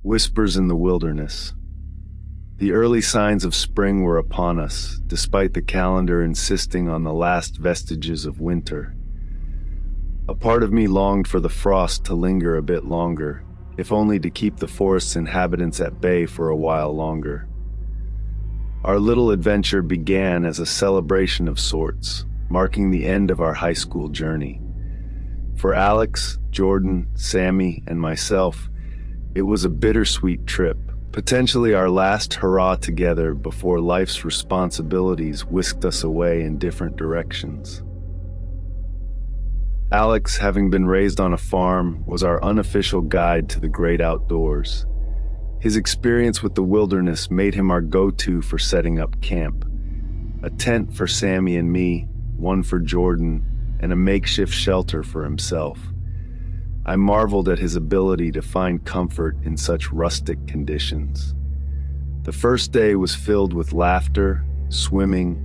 Whispers in the wilderness. The early signs of spring were upon us, despite the calendar insisting on the last vestiges of winter. A part of me longed for the frost to linger a bit longer, if only to keep the forest's inhabitants at bay for a while longer. Our little adventure began as a celebration of sorts, marking the end of our high school journey. For Alex, Jordan, Sammy, and myself, it was a bittersweet trip, potentially our last hurrah together before life's responsibilities whisked us away in different directions. Alex, having been raised on a farm, was our unofficial guide to the great outdoors. His experience with the wilderness made him our go-to for setting up camp. A tent for Sammy and me, one for Jordan, and a makeshift shelter for himself. I marveled at his ability to find comfort in such rustic conditions. The first day was filled with laughter, swimming,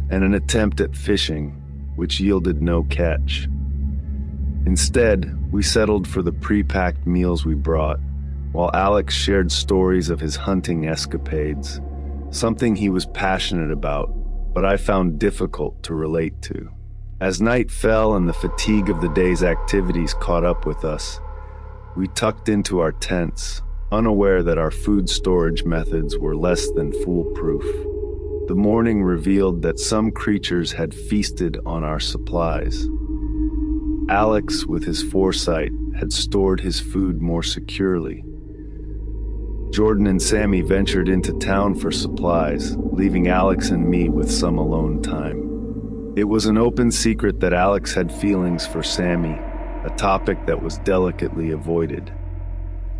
and an attempt at fishing, which yielded no catch. Instead, we settled for the pre-packed meals we brought, while Alex shared stories of his hunting escapades, something he was passionate about, but I found difficult to relate to. As night fell and the fatigue of the day's activities caught up with us, we tucked into our tents, unaware that our food storage methods were less than foolproof. The morning revealed that some creatures had feasted on our supplies. Alex, with his foresight, had stored his food more securely. Jordan and Sammy ventured into town for supplies, leaving Alex and me with some alone time. It was an open secret that Alex had feelings for Sammy, a topic that was delicately avoided.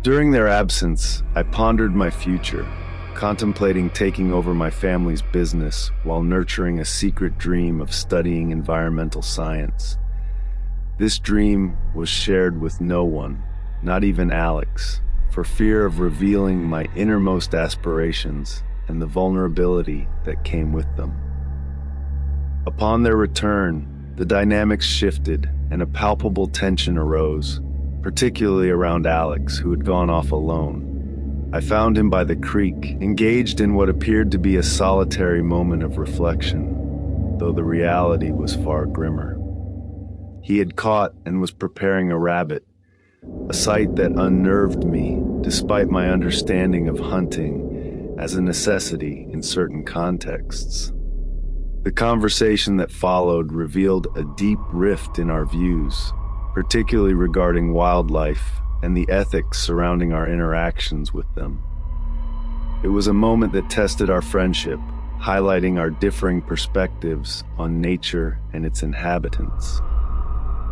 During their absence, I pondered my future, contemplating taking over my family's business while nurturing a secret dream of studying environmental science. This dream was shared with no one, not even Alex, for fear of revealing my innermost aspirations and the vulnerability that came with them. Upon their return, the dynamics shifted and a palpable tension arose, particularly around Alex, who had gone off alone. I found him by the creek, engaged in what appeared to be a solitary moment of reflection, though the reality was far grimmer. He had caught and was preparing a rabbit, a sight that unnerved me despite my understanding of hunting as a necessity in certain contexts. The conversation that followed revealed a deep rift in our views, particularly regarding wildlife and the ethics surrounding our interactions with them. It was a moment that tested our friendship, highlighting our differing perspectives on nature and its inhabitants.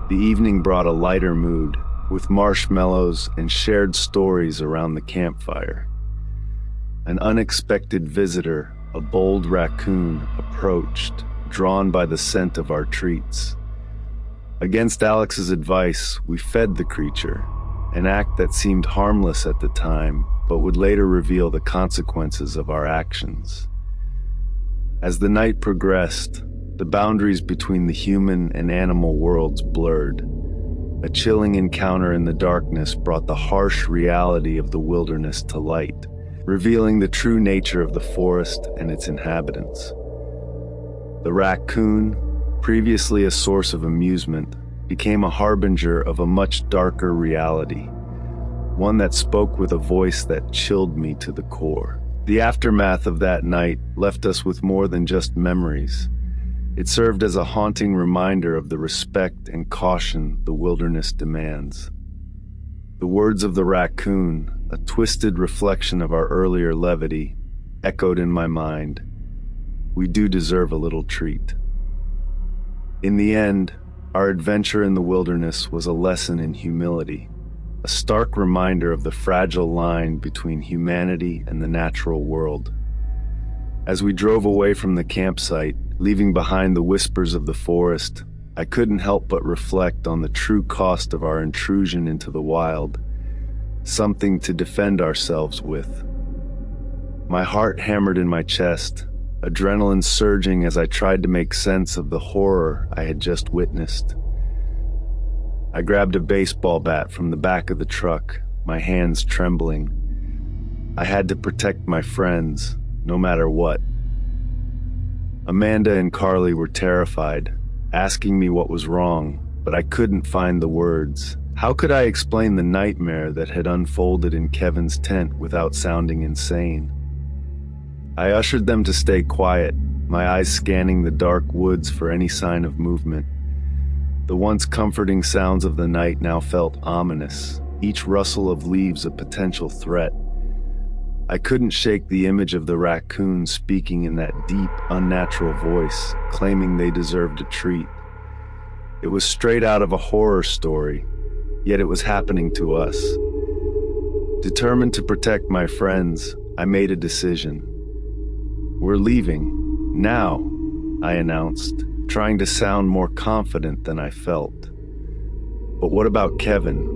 The evening brought a lighter mood, with marshmallows and shared stories around the campfire. An unexpected visitor, a bold raccoon, approached, drawn by the scent of our treats. Against Alex's advice, we fed the creature, an act that seemed harmless at the time, but would later reveal the consequences of our actions. As the night progressed, the boundaries between the human and animal worlds blurred. A chilling encounter in the darkness brought the harsh reality of the wilderness to light, revealing the true nature of the forest and its inhabitants. The raccoon, previously a source of amusement, became a harbinger of a much darker reality, one that spoke with a voice that chilled me to the core. The aftermath of that night left us with more than just memories. It served as a haunting reminder of the respect and caution the wilderness demands. The words of the raccoon, a twisted reflection of our earlier levity, echoed in my mind. We do deserve a little treat. In the end, our adventure in the wilderness was a lesson in humility, a stark reminder of the fragile line between humanity and the natural world. As we drove away from the campsite, leaving behind the whispers of the forest, I couldn't help but reflect on the true cost of our intrusion into the wild, something to defend ourselves with. My heart hammered in my chest, adrenaline surging as I tried to make sense of the horror I had just witnessed. I grabbed a baseball bat from the back of the truck, my hands trembling, I had to protect my friends, no matter what. Amanda and Carly were terrified, asking me what was wrong, but I couldn't find the words. How could I explain the nightmare that had unfolded in Kevin's tent without sounding insane? I ushered them to stay quiet, my eyes scanning the dark woods for any sign of movement. The once comforting sounds of the night now felt ominous, each rustle of leaves a potential threat. I couldn't shake the image of the raccoons speaking in that deep, unnatural voice, claiming they deserved a treat. It was straight out of a horror story, yet it was happening to us. Determined to protect my friends, I made a decision. "We're leaving, now," I announced, trying to sound more confident than I felt. "But what about Kevin?"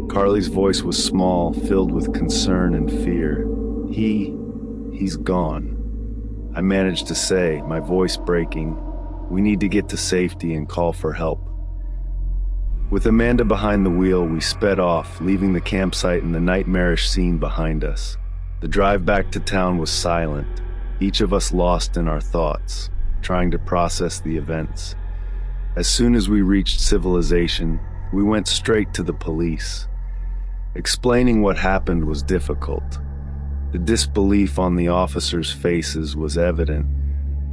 Carly's voice was small, filled with concern and fear. He's gone," I managed to say, my voice breaking. "We need to get to safety and call for help." With Amanda behind the wheel, we sped off, leaving the campsite and the nightmarish scene behind us. The drive back to town was silent, each of us lost in our thoughts, trying to process the events. As soon as we reached civilization, we went straight to the police. Explaining what happened was difficult. The disbelief on the officers' faces was evident,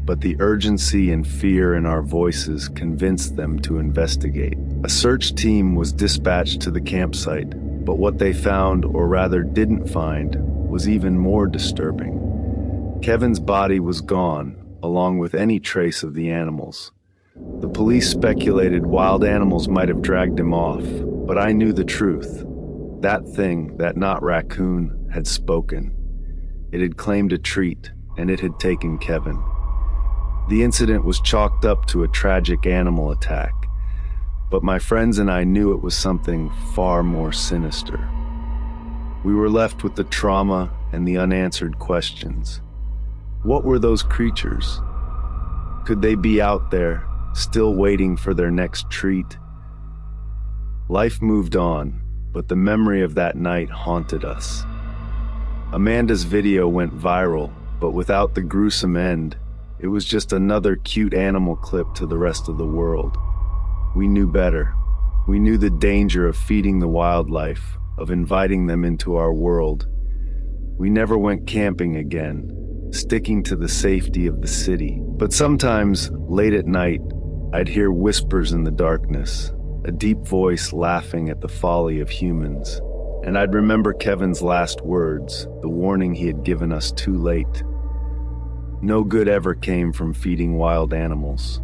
but the urgency and fear in our voices convinced them to investigate. A search team was dispatched to the campsite, but what they found, or rather didn't find, was even more disturbing. Kevin's body was gone, along with any trace of the animals. The police speculated wild animals might have dragged him off, but I knew the truth. That thing, that not raccoon, had spoken. It had claimed a treat, and it had taken Kevin. The incident was chalked up to a tragic animal attack, but my friends and I knew it was something far more sinister. We were left with the trauma and the unanswered questions. What were those creatures? Could they be out there, still waiting for their next treat? Life moved on, but the memory of that night haunted us. Amanda's video went viral, but without the gruesome end, it was just another cute animal clip to the rest of the world. We knew better. We knew the danger of feeding the wildlife, of inviting them into our world. We never went camping again, sticking to the safety of the city. But sometimes, late at night, I'd hear whispers in the darkness, a deep voice laughing at the folly of humans. And I'd remember Kevin's last words, the warning he had given us too late. No good ever came from feeding wild animals.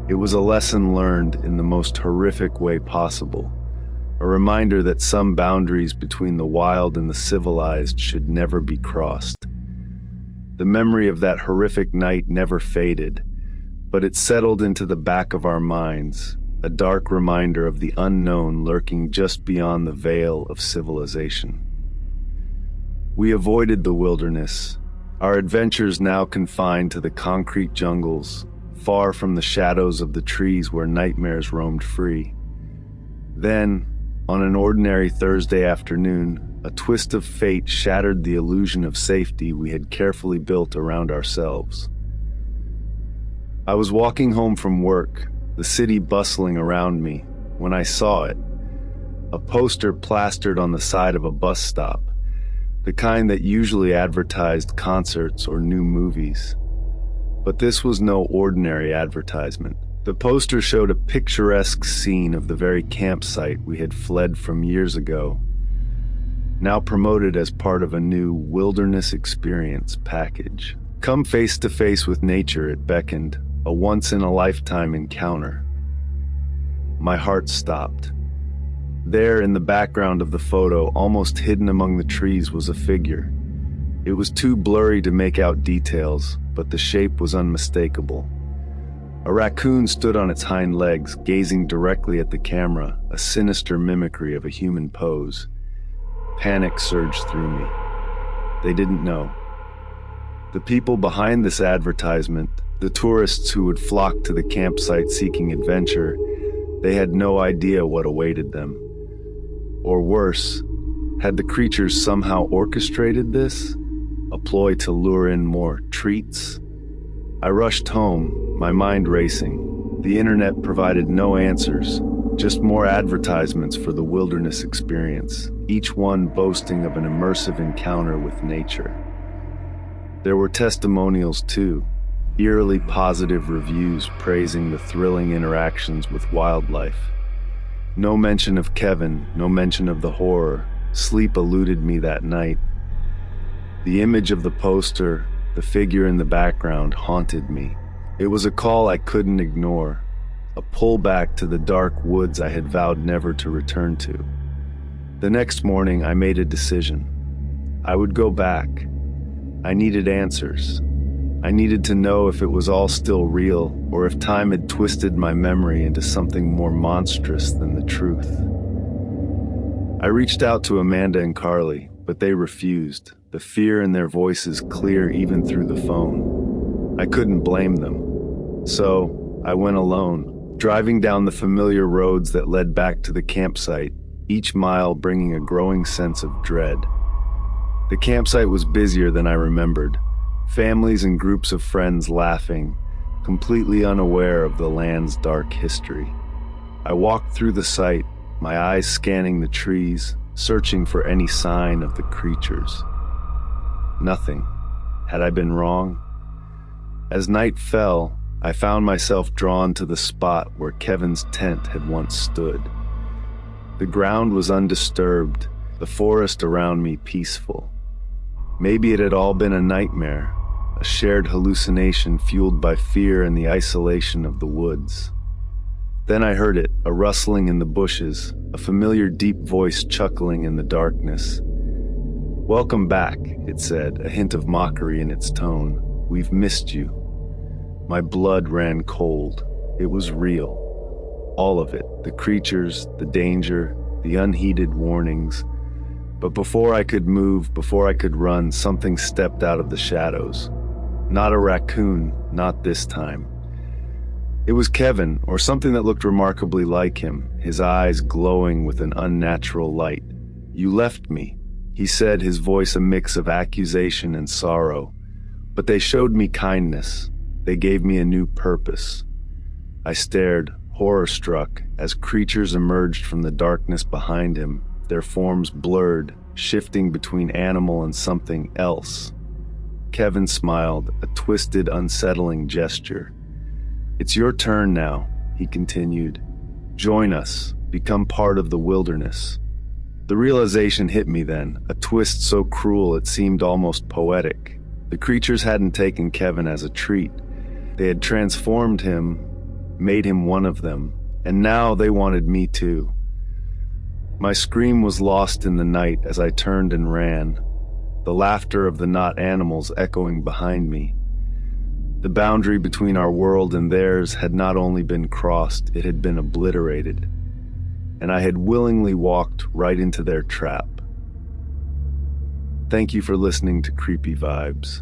It was a lesson learned in the most horrific way possible, a reminder that some boundaries between the wild and the civilized should never be crossed. The memory of that horrific night never faded, but it settled into the back of our minds, a dark reminder of the unknown lurking just beyond the veil of civilization. We avoided the wilderness, our adventures now confined to the concrete jungles, far from the shadows of the trees where nightmares roamed free. Then, on an ordinary Thursday afternoon, a twist of fate shattered the illusion of safety we had carefully built around ourselves. I was walking home from work, the city bustling around me, when I saw it. A poster plastered on the side of a bus stop, the kind that usually advertised concerts or new movies. But this was no ordinary advertisement. The poster showed a picturesque scene of the very campsite we had fled from years ago, now promoted as part of a new wilderness experience package. Come face to face with nature, it beckoned, a once-in-a-lifetime encounter. My heart stopped. There, in the background of the photo, almost hidden among the trees, was a figure. It was too blurry to make out details, but the shape was unmistakable. A raccoon stood on its hind legs, gazing directly at the camera, a sinister mimicry of a human pose. Panic surged through me. They didn't know. The people behind this advertisement, the tourists who would flock to the campsite seeking adventure, they had no idea what awaited them. Or worse, Had the creatures somehow orchestrated this? A ploy to lure in more treats? I rushed home, my mind racing. The internet provided no answers, just more advertisements for the wilderness experience, each one boasting of an immersive encounter with nature. There were testimonials too, eerily positive reviews praising the thrilling interactions with wildlife. No mention of Kevin, no mention of the horror. Sleep eluded me that night. The image of the poster, the figure in the background, haunted me. It was a call I couldn't ignore, a pullback to the dark woods I had vowed never to return to. The next morning, I made a decision. I would go back. I needed answers. I needed to know if it was all still real, or if time had twisted my memory into something more monstrous than the truth. I reached out to Amanda and Carly, but they refused, the fear in their voices clear even through the phone. I couldn't blame them. So, I went alone, driving down the familiar roads that led back to the campsite, each mile bringing a growing sense of dread. The campsite was busier than I remembered, families and groups of friends laughing, completely unaware of the land's dark history. I walked through the site, my eyes scanning the trees, searching for any sign of the creatures. Nothing. Had I been wrong? As night fell, I found myself drawn to the spot where Kevin's tent had once stood. The ground was undisturbed, the forest around me peaceful. Maybe it had all been a nightmare, a shared hallucination fueled by fear and the isolation of the woods. Then I heard it, a rustling in the bushes, a familiar deep voice chuckling in the darkness. "Welcome back," it said, a hint of mockery in its tone. "We've missed you." My blood ran cold. It was real. All of it, the creatures, the danger, the unheeded warnings. But before I could move, before I could run, something stepped out of the shadows. Not a raccoon, not this time. It was Kevin, or something that looked remarkably like him, his eyes glowing with an unnatural light. "You left me," he said, his voice a mix of accusation and sorrow. "But they showed me kindness. They gave me a new purpose." I stared, horror-struck, as creatures emerged from the darkness behind him, their forms blurred, shifting between animal and something else. Kevin smiled, a twisted, unsettling gesture. "It's your turn now," he continued. "Join us. Become part of the wilderness." The realization hit me then, a twist so cruel it seemed almost poetic. The creatures hadn't taken Kevin as a treat. They had transformed him, made him one of them, and now they wanted me too. My scream was lost in the night as I turned and ran, the laughter of the not animals echoing behind me. The boundary between our world and theirs had not only been crossed, it had been obliterated, and I had willingly walked right into their trap. Thank you for listening to Creepy Vibes.